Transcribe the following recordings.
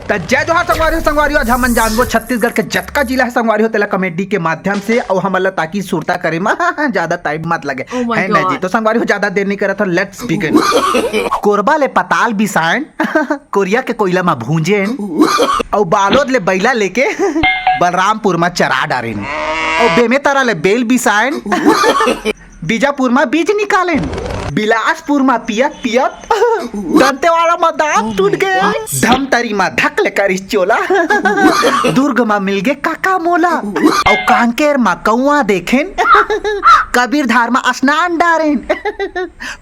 त जय जोहार संगवारी आज हमन जानबो छत्तीसगढ़ के जतका जिला है संगवारी तेला कॉमेडी के माध्यम से और हमला ताकि सुरता करे में ज्यादा टाइम मत लगे है ना जी। तो संगवारी ज्यादा देर नहीं करत लेट्स बिगिन। कोरबा ले पताल बिसाइन कोरिया के कोयला में भूंजेन और बालोद ले बैला लेके बलरामपुर में चरा डारेन और बेमेतरा ले बेल बिसाइन बीजापुर में बीज निकालेन बिलासपुर में पियत पियत दंतेवाड़ा में दांत टूट गया धमतरी में धक लेकर इस चोला दुर्ग में मिल गए काका मोला और कांकेर में कौआ देखेन कबीरधार में स्नान डारेन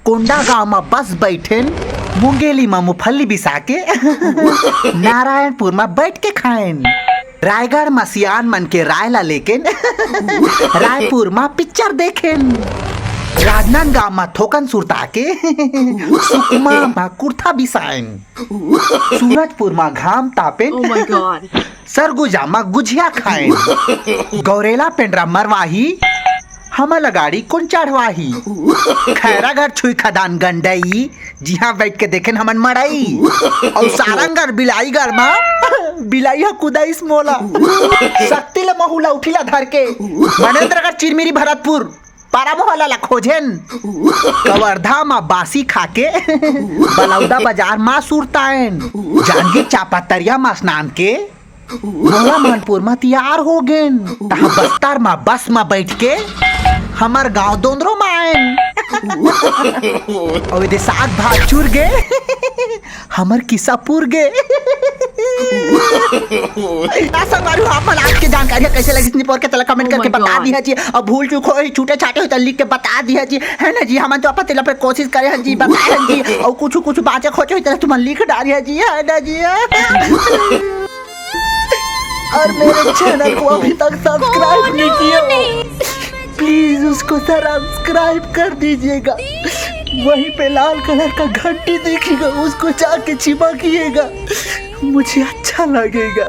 कोंडा गांव में बस बैठेन मुंगेली में मुफल्ली बिसा के नारायणपुर में बैठ के खाएन रायगढ़ में सियान मन के रायला लेके रायपुर में पिक्चर देखेन राजनांदगांव में थोकन सुरता के सुकमा में कुर्ता बिसाइन सूरजपुर में घाम तापेन सरगुजा में गुजिया खाएन गौरेला पेंड्रा मरवाही हमर लगाड़ी कौन चढ़वाही खैरा घर छुई खदान गंडई जिहाँ बैठ के देखेन हमन मड़ई और सारंगढ़ बिलाई घर में बिलाई कुदाइस मोला शक्ति ले महुला उठिला धर के मनेन्द्रगढ़ चिरमिरी भरतपुर पारा मोहल्ला ला खोजेन कवर्धा में बासी खाके बलौदा बाजार में सुरताएन जांगी चापातरिया में स्नान के मोला मनपुर में तैयार हो गेन तहाँ बस्तर में बस में बैठ के हमार गांव दोंदरो में आएन और इधर साग भात चूर गए हमर किस्सा पूर गए। आपन आज की जानकारी कैसे लगी इतनी पर के तला कमेंट करके बता दिया जी और भूल चूक हो छूटे छाटे हो तो लिख के बता दिया जी है ना जी। हम तो अपन तेला पे कोशिश करे हैं जी बताए जी और कुछ बातें खोजो इतना तुम लिख डालिए जी है ना जी। और मेरे चैनल को अभी तक सब्सक्राइब नहीं किया प्लीज उसको सब्सक्राइब कर दीजिएगा वहीं पे लाल कलर का घंटी दिखेगा उसको जाके चिपकिएगा मुझे अच्छा लगेगा।